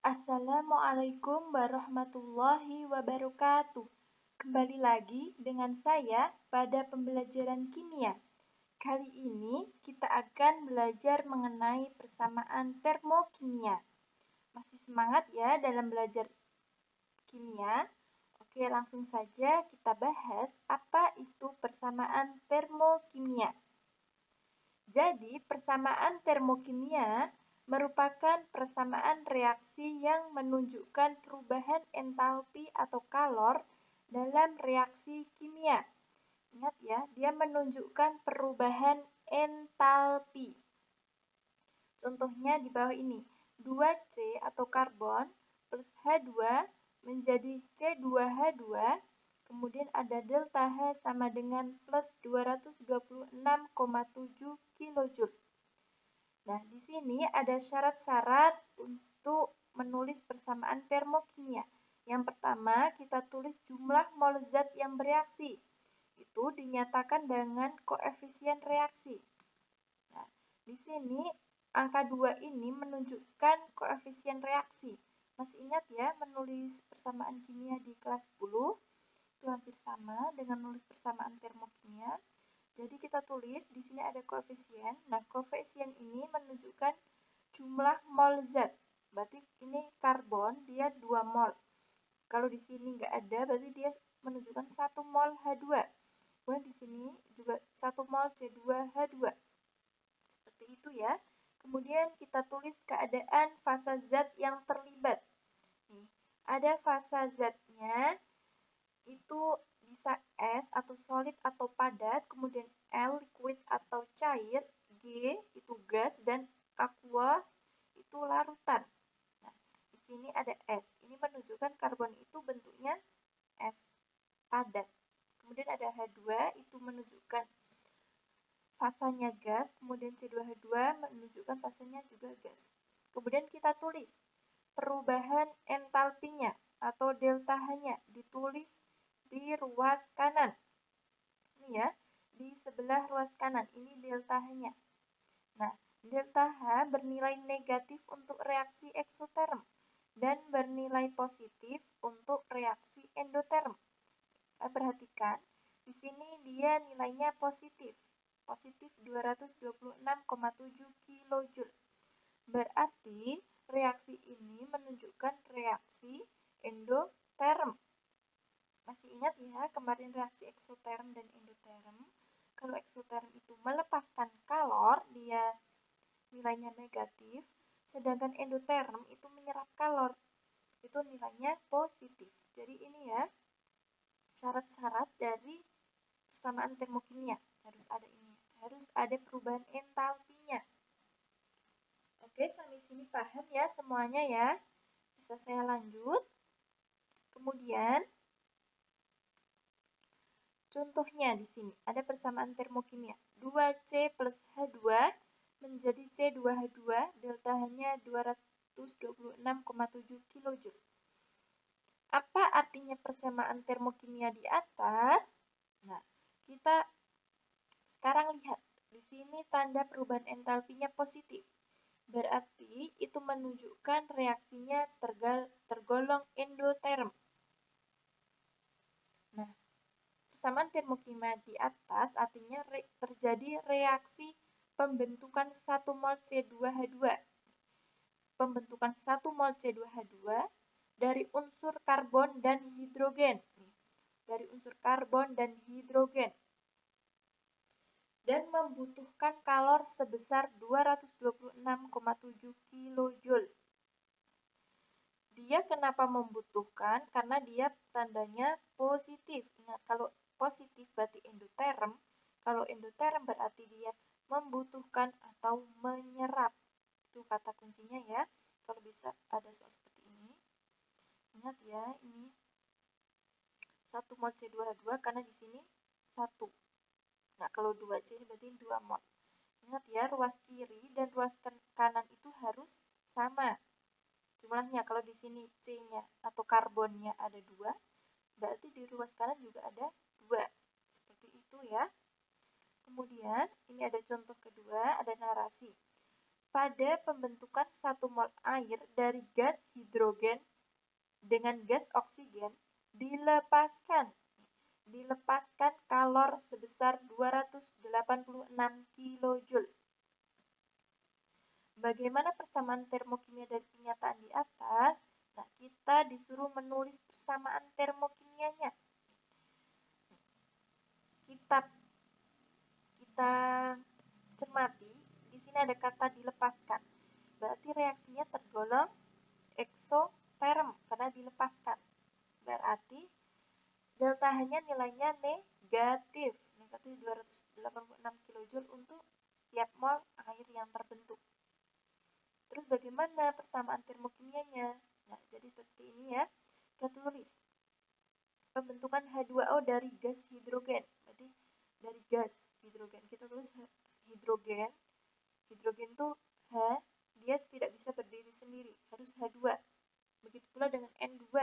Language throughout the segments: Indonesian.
Assalamualaikum warahmatullahi wabarakatuh. Kembali lagi dengan saya pada pembelajaran kimia. Kali ini kita akan belajar mengenai persamaan termokimia. Masih semangat ya dalam belajar kimia? Oke, langsung saja kita bahas apa itu persamaan termokimia. Jadi, persamaan termokimia merupakan persamaan reaksi yang menunjukkan perubahan entalpi atau kalor dalam reaksi kimia. Ingat ya, dia menunjukkan perubahan entalpi. Contohnya di bawah ini, 2C atau karbon plus H2 menjadi C2H2, kemudian ada delta H sama dengan plus 226,7 kJ. Nah, di sini ada syarat-syarat untuk menulis persamaan termokimia. Yang pertama, kita tulis jumlah mol zat yang bereaksi. Itu dinyatakan dengan koefisien reaksi. Nah, di sini angka 2 ini menunjukkan koefisien reaksi. Masih ingat ya menulis persamaan kimia di kelas 10? Itu hampir sama dengan menulis persamaan termokimia. Jadi kita tulis di sini ada koefisien. Nah, koefisien ini menunjukkan jumlah mol zat. Berarti ini karbon dia 2 mol. Kalau di sini nggak ada, berarti dia menunjukkan 1 mol H2. Kemudian di sini juga 1 mol C2H2. Seperti itu ya. Kemudian kita tulis keadaan fasa zat yang terlibat. Nih, ada fasa zatnya itu bisa S atau solid atau padat, kemudian L liquid atau cair, G itu gas, dan aqueous itu larutan. Nah, di sini ada S. Ini menunjukkan karbon itu bentuknya S padat. Kemudian ada H2 itu menunjukkan fasanya gas, kemudian C2H2 menunjukkan fasanya juga gas. Kemudian kita tulis perubahan entalpinya atau delta H-nya ditulis di ruas kanan. Ini ya, di sebelah ruas kanan. Ini delta H-nya. Nah, delta H bernilai negatif untuk reaksi eksoterm dan bernilai positif untuk reaksi endoterm. Perhatikan, di sini dia nilainya positif. Positif 226,7 kJ. Berarti reaksi ini menunjukkan reaksi endoterm. Masih ingat ya kemarin reaksi eksoterm dan endoterm? Kalau eksoterm itu melepaskan kalor, dia nilainya negatif, sedangkan endoterm itu menyerap kalor, itu nilainya positif. Jadi ini ya syarat-syarat dari persamaan termokimia. Harus ada ini, harus ada perubahan entalpinya. Oke, sampai sini paham ya semuanya ya. Bisa saya lanjut. Kemudian contohnya di sini ada persamaan termokimia. 2C plus H2 menjadi C2H2, delta H-nya 226,7 kJ. Apa artinya persamaan termokimia di atas? Nah, kita sekarang lihat. Di sini tanda perubahan entalpinya positif. Berarti itu menunjukkan reaksinya tergolong endoterm. Nah, persamaan termokimia di atas artinya terjadi reaksi pembentukan 1 mol C2H2. Pembentukan 1 mol C2H2 dari unsur karbon dan hidrogen. Dari unsur karbon dan hidrogen. Dan membutuhkan kalor sebesar 226,7 kJ. Dia kenapa membutuhkan? Karena dia tandanya positif. Ingat, kalau positif berarti endoterm. Kalau endoterm berarti dia membutuhkan atau menyerap. Itu kata kuncinya ya. Kalau bisa ada soal seperti ini. Ingat ya, ini 1 mol C2H2 karena di sini 1. Nah, kalau 2C ini berarti 2 mol. Ingat ya, ruas kiri dan ruas kanan itu harus sama. Jumlahnya, kalau di sini C-nya atau karbonnya ada 2, berarti di ruas kanan juga ada 2. Seperti itu ya. Kemudian, ini ada contoh kedua, ada narasi. pada pembentukan 1 mol air dari gas hidrogen dengan gas oksigen dilepaskan kalor sebesar 286 kJ. Bagaimana persamaan termokimia dari kenyataan di atas? Nah, kita disuruh menulis persamaan termokimianya. Kita cermati, di sini ada kata dilepaskan. Berarti reaksinya tergolong eksoterm karena dilepaskan. Berarti delta H-nya nilainya negatif 286 kJ untuk tiap mol air yang terbentuk. Terus bagaimana persamaan termokimianya? Nah, jadi seperti ini ya. Kita tulis pembentukan H2O dari gas hidrogen. Berarti dari gas hidrogen. Kita tulis hidrogen. Hidrogen itu H, dia tidak bisa berdiri sendiri, harus H2. Begitu pula dengan N2.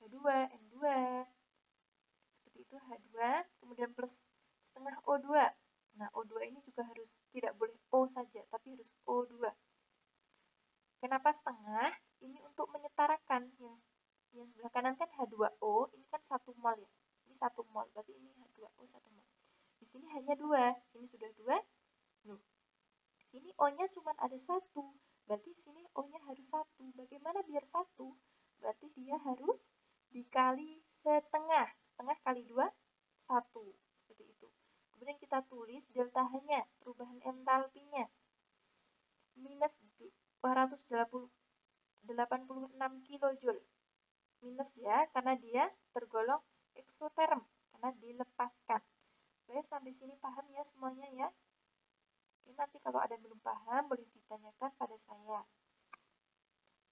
H2, N2. Seperti itu H2, kemudian plus setengah O2. Nah, O2 ini juga harus tidak boleh O saja, tapi harus O2. Kenapa setengah? Ini untuk menyetarakan. Yang sebelah kanan kan H2O, ini kan 1 mol ya. Ini 1 mol, berarti ini H2O 1 mol. Di sini hanya 2, ini sudah 2. Loh, sini O-nya cuma ada 1, berarti sini O-nya harus 1. Bagaimana biar 1? Berarti dia harus dikali setengah. Setengah kali 2, 1. Seperti itu. Kemudian kita tulis delta H-nya, perubahan entalpinya. Minus 286 kJ. Minus ya, karena dia tergolong eksoterm, karena dilepaskan. Oke, sampai sini paham ya semuanya ya? Ini nanti kalau ada yang belum paham, boleh ditanyakan pada saya.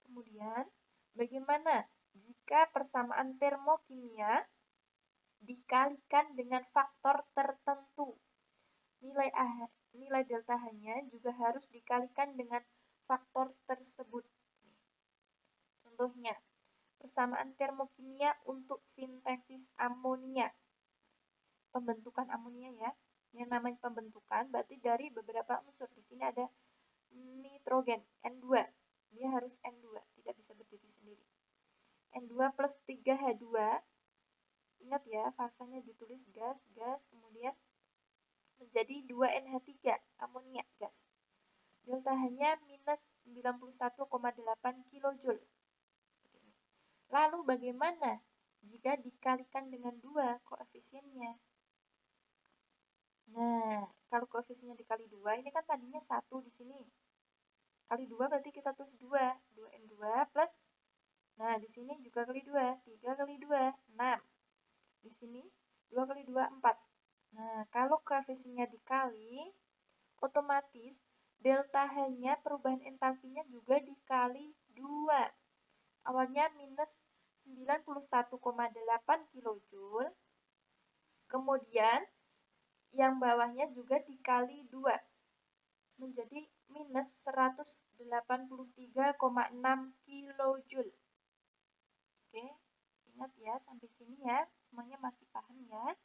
Kemudian, bagaimana jika persamaan termokimia dikalikan dengan faktor tertentu? Nilai delta H-nya juga harus dikalikan dengan faktor tersebut. Contohnya, persamaan termokimia untuk sintesis amonia. Pembentukan amonia ya. Yang namanya pembentukan berarti dari beberapa unsur. Di sini ada nitrogen, N2. Dia harus N2, tidak bisa berdiri sendiri. N2 plus 3H2. Ingat ya, fasanya ditulis gas, kemudian menjadi 2NH3, amonia, gas. Delta H-nya minus 91,8 kJ. Lalu bagaimana jika dikalikan dengan 2 koefisiennya? Nah, kalau koefisiennya dikali 2, ini kan tadinya 1 di sini. Kali 2 berarti kita tulis 2. 2N2 plus, nah di sini juga kali 2. 3 kali 2, 6. Di sini 2 kali 2, 4. Nah, kalau koefisiennya dikali, otomatis delta H-nya perubahan entalpinya juga dikali 2. Awalnya minus 91,8 kJ. Kemudian yang bawahnya juga dikali 2. Menjadi minus 183,6 kJ. Oke, ingat ya sampai sini ya. Semuanya masih paham ya?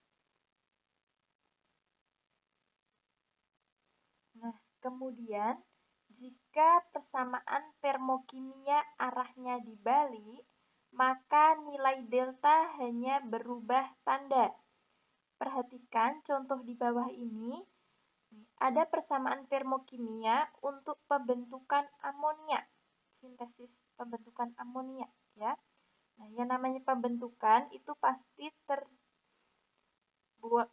Nah, kemudian jika persamaan termokimia arahnya dibalik, maka nilai delta hanya berubah tanda. Perhatikan contoh di bawah ini. Ada persamaan termokimia untuk pembentukan amonia. Sintesis pembentukan amonia ya. Nah, yang namanya pembentukan itu pasti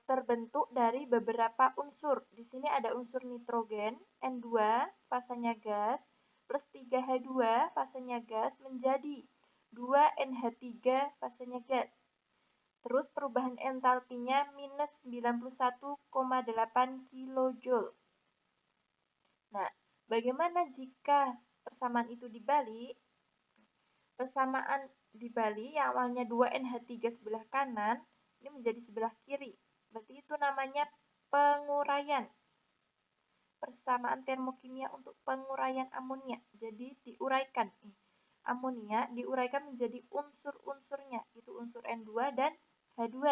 terbentuk dari beberapa unsur. Di sini ada unsur nitrogen, N2, fasanya gas, plus 3H2, fasanya gas, menjadi 2NH3, fasanya gas. Terus perubahan entalpinya minus 91,8 kJ. Nah, bagaimana jika persamaan itu dibalik? Persamaan dibalik yang awalnya 2NH3 sebelah kanan, ini menjadi sebelah kiri. Berarti itu namanya penguraian. Persamaan termokimia untuk penguraian amonia. Jadi diuraikan. Amonia diuraikan menjadi unsur-unsurnya. Itu unsur N2 dan H2.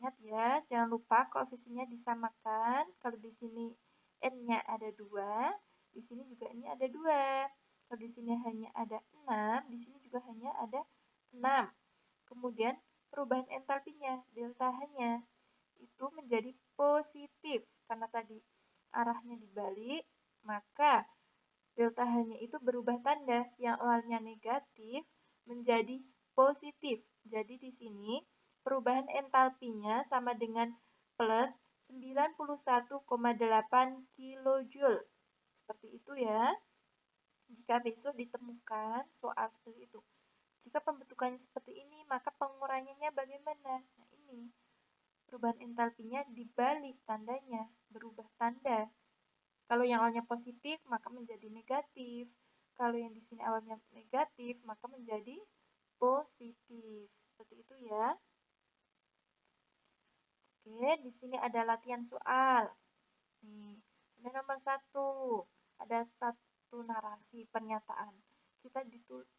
Ingat ya, jangan lupa koefisiennya disamakan. Kalau di sini N-nya ada 2, di sini juga ini ada 2. Kalau di sini hanya ada 6, di sini juga hanya ada 6. Kemudian perubahan entalpinya, delta H-nya, itu menjadi positif. Karena tadi arahnya dibalik, maka delta H-nya itu berubah tanda. Yang awalnya negatif menjadi positif. Jadi di sini perubahan entalpinya sama dengan plus 91,8 kilojoule. Seperti itu ya. Jika besok ditemukan soal seperti itu. Jika pembentukannya seperti ini, maka penguraiannya bagaimana? Nah, ini perubahan entalpinya dibalik tandanya, berubah tanda. Kalau yang awalnya positif, maka menjadi negatif. Kalau yang di sini awalnya negatif, maka menjadi positif. Seperti itu ya. Oke, di sini ada latihan soal. Nih, ada nomor 1. Ada satu narasi pernyataan. Kita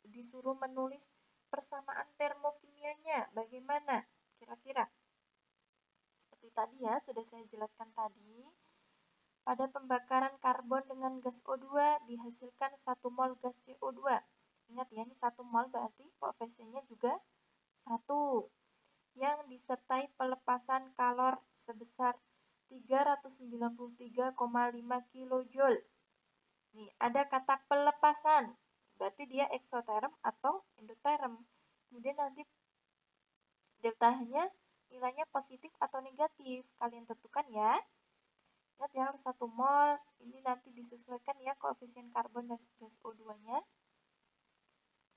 disuruh menulis persamaan termokimianya. Bagaimana? Kira-kira. Seperti tadi ya, sudah saya jelaskan tadi. Pada pembakaran karbon dengan gas O2 dihasilkan 1 mol gas CO2. Ingat ya, ini 1 mol berarti koefisiennya juga 1. Yang disertai pelepasan kalor sebesar 393,5 kilojoule. Nih, ada kata pelepasan, berarti dia eksoterm atau endoterm. Kemudian nanti delta-nya nilainya positif atau negatif. Kalian tentukan ya. Ingat ya, harus 1 mol. Ini nanti disesuaikan ya koefisien karbon dan gas O2-nya.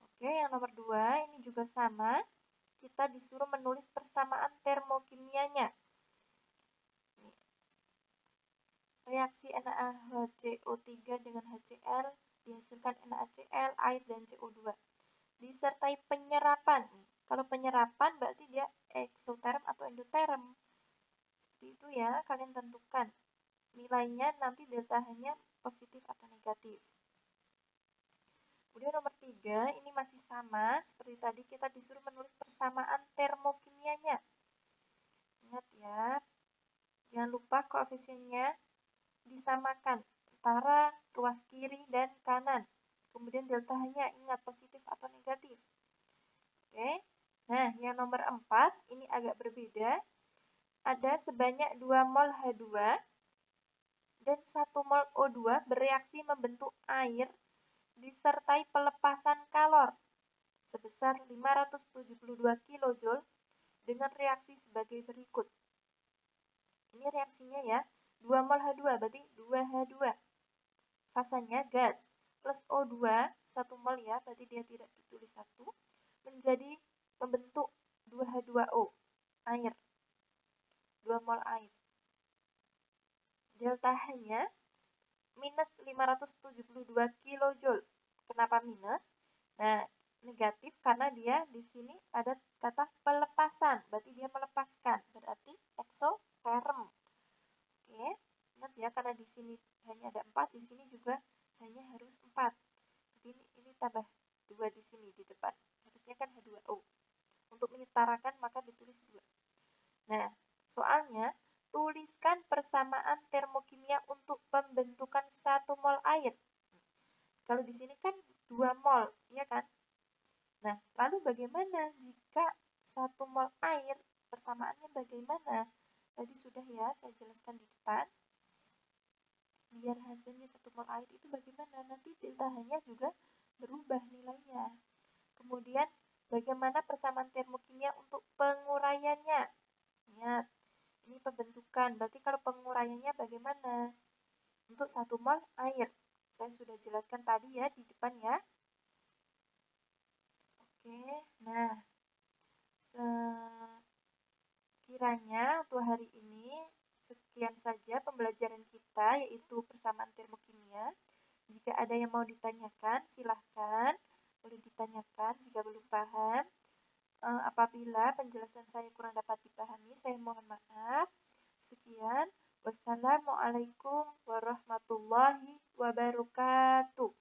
Oke, yang nomor 2 ini juga sama. Kita disuruh menulis persamaan termokimianya. Reaksi NaHCO3 dengan HCl dihasilkan NaCl, air, dan CO2. Disertai penyerapan. Kalau penyerapan berarti dia eksoterm atau endoterm. Seperti itu ya, kalian tentukan. Nilainya nanti delta H-nya positif atau negatif. Kemudian nomor 3, ini masih sama. Seperti tadi kita disuruh menulis persamaan termokimianya. Ingat ya, jangan lupa koefisiennya disamakan antara ruas kiri dan kanan. Kemudian delta H-nya ingat positif atau negatif. Oke. Nah, yang nomor 4 ini agak berbeda. Ada sebanyak 2 mol H2 dan 1 mol O2 bereaksi membentuk air disertai pelepasan kalor sebesar 572 kJ dengan reaksi sebagai berikut. Ini reaksinya ya, 2 mol H2 berarti 2H2. Fasanya gas plus O2 1 mol ya, berarti dia tidak ditulis 1, menjadi membentuk 2H2O, air. 2 mol air. Delta H-nya minus 572 kJ. Kenapa minus? Nah, negatif karena dia di sini ada kata pelepasan, berarti dia melepaskan, berarti eksoterm. Oke, ingat ya karena di sini hanya ada 4, di sini juga hanya harus 4. Jadi ini tambah 2 di sini di depan. Harusnya kan H2O. Untuk menyetarakan maka ditulis 2. Nah, soalnya tuliskan persamaan termokimia untuk pembentukan 1 mol air. Kalau di sini kan 2 mol, ya kan? Nah, lalu bagaimana jika 1 mol air? Persamaannya bagaimana? Tadi sudah ya saya jelaskan di depan. Biar hasilnya 1 mol air itu bagaimana? Nanti delta H-nya juga berubah nilainya. Kemudian bagaimana persamaan termokimia untuk penguraiannya? Ingat, ini pembentukan. Berarti kalau penguraiannya bagaimana? Untuk 1 mol air. Saya sudah jelaskan tadi ya di depan ya. Oke, nah sekiranya untuk hari ini sekian saja pembelajaran kita yaitu persamaan termokimia. Jika ada yang mau ditanyakan silahkan, boleh ditanyakan jika belum paham. Apabila penjelasan saya kurang dapat dipahami, saya mohon maaf. Sekian, wassalamualaikum warahmatullahi wabarakatuh.